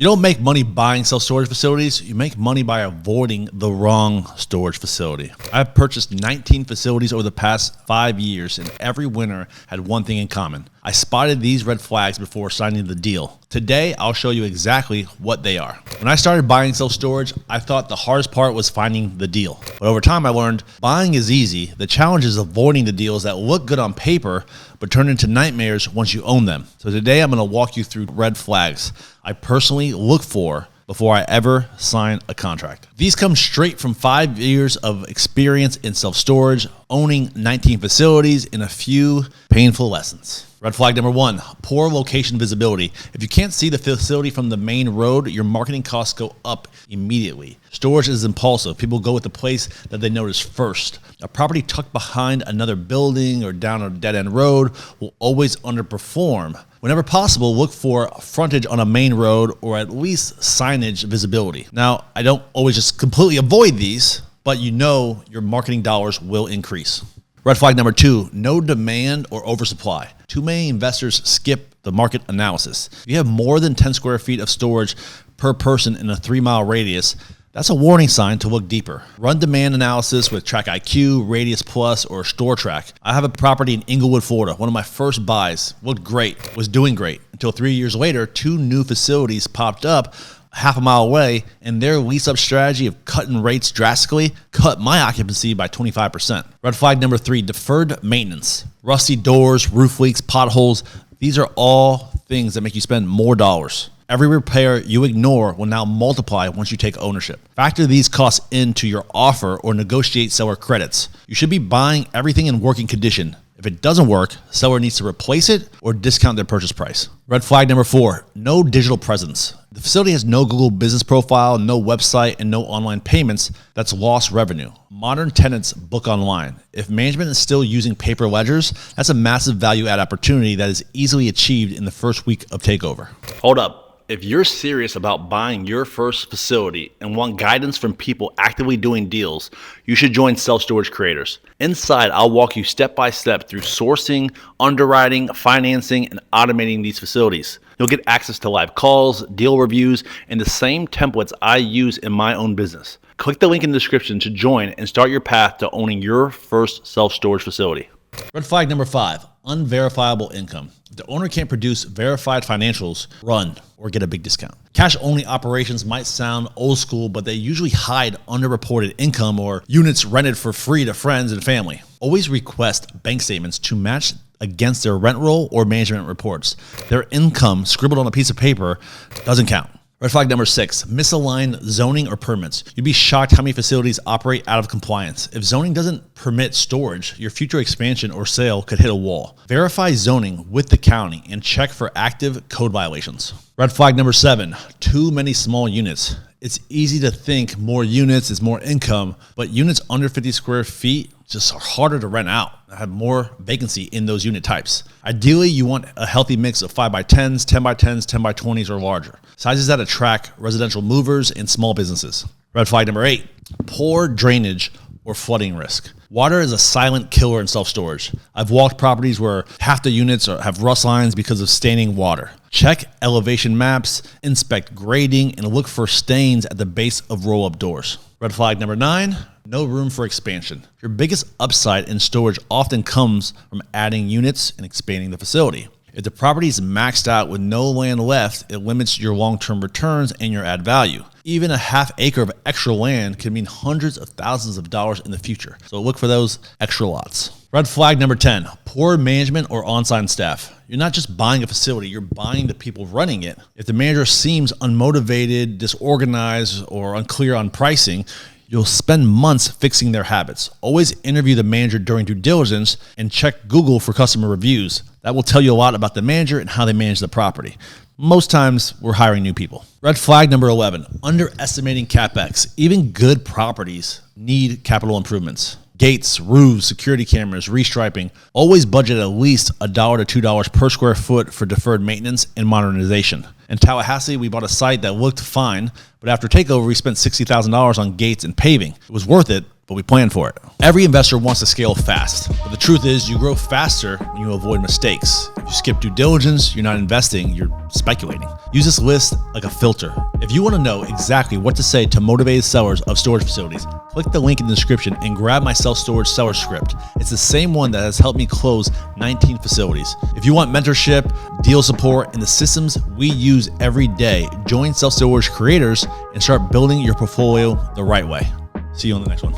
You don't make money buying self-storage facilities. You make money by avoiding the wrong storage facility. I've purchased 19 facilities over the past 5 years, and every winner had one thing in common. I spotted these red flags before signing the deal. Today, I'll show you exactly what they are. When I started buying self-storage, I thought the hardest part was finding the deal. But over time, I learned buying is easy. The challenge is avoiding the deals that look good on paper, but turn into nightmares once you own them. So today, I'm gonna walk you through red flags I personally look for before I ever sign a contract. These come straight from 5 years of experience in self-storage, owning 19 facilities, and a few painful lessons. Red flag number 1, poor location visibility. If you can't see the facility from the main road, your marketing costs go up immediately. Storage is impulsive. People go with the place that they notice first. A property tucked behind another building or down a dead-end road will always underperform. Whenever possible, look for frontage on a main road or at least signage visibility. Now, I don't always just completely avoid these, but you know your marketing dollars will increase. Red flag number 2, no demand or oversupply. Too many investors skip the market analysis. If you have more than 10 square feet of storage per person in a 3-mile radius, that's a warning sign to look deeper. Run demand analysis with Track IQ, Radius Plus, or Store Track. I have a property in Inglewood, Florida. One of my first buys looked great, was doing great, until 3 years later, 2 new facilities popped up half a mile away, and their lease-up strategy of cutting rates drastically cut my occupancy by 25%. Red flag number 3, deferred maintenance. Rusty doors, roof leaks, potholes. These are all things that make you spend more dollars. Every repair you ignore will now multiply once you take ownership. Factor these costs into your offer or negotiate seller credits. You should be buying everything in working condition. If it doesn't work, seller needs to replace it or discount their purchase price. Red flag number 4, no digital presence. The facility has no Google business profile, no website, and no online payments. That's lost revenue. Modern tenants book online. If management is still using paper ledgers, that's a massive value add opportunity that is easily achieved in the first week of takeover. Hold up. If you're serious about buying your first facility and want guidance from people actively doing deals, you should join Self-Storage Creators. Inside, I'll walk you step by step through sourcing, underwriting, financing, and automating these facilities. You'll get access to live calls, deal reviews, and the same templates I use in my own business. Click the link in the description to join and start your path to owning your first self-storage facility. Red flag number 5, unverifiable income. If the owner can't produce verified financials, run or get a big discount. Cash-only operations might sound old school, but they usually hide underreported income or units rented for free to friends and family. Always request bank statements to match against their rent roll or management reports. Their income scribbled on a piece of paper doesn't count. Red flag number 6, misaligned zoning or permits. You'd be shocked how many facilities operate out of compliance. If zoning doesn't permit storage, your future expansion or sale could hit a wall. Verify zoning with the county and check for active code violations. Red flag number 7, too many small units. It's easy to think more units is more income, but units under 50 square feet just are harder to rent out. Have more vacancy in those unit types. Ideally, you want a healthy mix of 5x10s, 10x10s, 10x20s, or larger. Sizes that attract residential movers and small businesses. Red flag number 8, poor drainage or flooding risk. Water is a silent killer in self-storage. I've walked properties where half the units have rust lines because of staining water. Check elevation maps, inspect grading, and look for stains at the base of roll-up doors. Red flag number 9, no room for expansion. Your biggest upside in storage often comes from adding units and expanding the facility. If the property is maxed out with no land left, it limits your long-term returns and your add value. Even a half acre of extra land can mean hundreds of thousands of dollars in the future. So look for those extra lots. Red flag number 10, poor management or on-site staff. You're not just buying a facility, you're buying the people running it. If the manager seems unmotivated, disorganized, or unclear on pricing, you'll spend months fixing their habits. Always interview the manager during due diligence and check Google for customer reviews. That will tell you a lot about the manager and how they manage the property. Most times, we're hiring new people. Red flag number 11, underestimating CapEx. Even good properties need capital improvements. Gates, roofs, security cameras, restriping. Always budget at least $1 to $2 per square foot for deferred maintenance and modernization. In Tallahassee, we bought a site that looked fine, but after takeover, we spent $60,000 on gates and paving. It was worth it, but we plan for it. Every investor wants to scale fast, but the truth is you grow faster when you avoid mistakes. If you skip due diligence, you're not investing, you're speculating. Use this list like a filter. If you want to know exactly what to say to motivated sellers of storage facilities, click the link in the description and grab my self-storage seller script. It's the same one that has helped me close 19 facilities. If you want mentorship, deal support, and the systems we use every day, join Self-Storage Creators and start building your portfolio the right way. See you on the next one.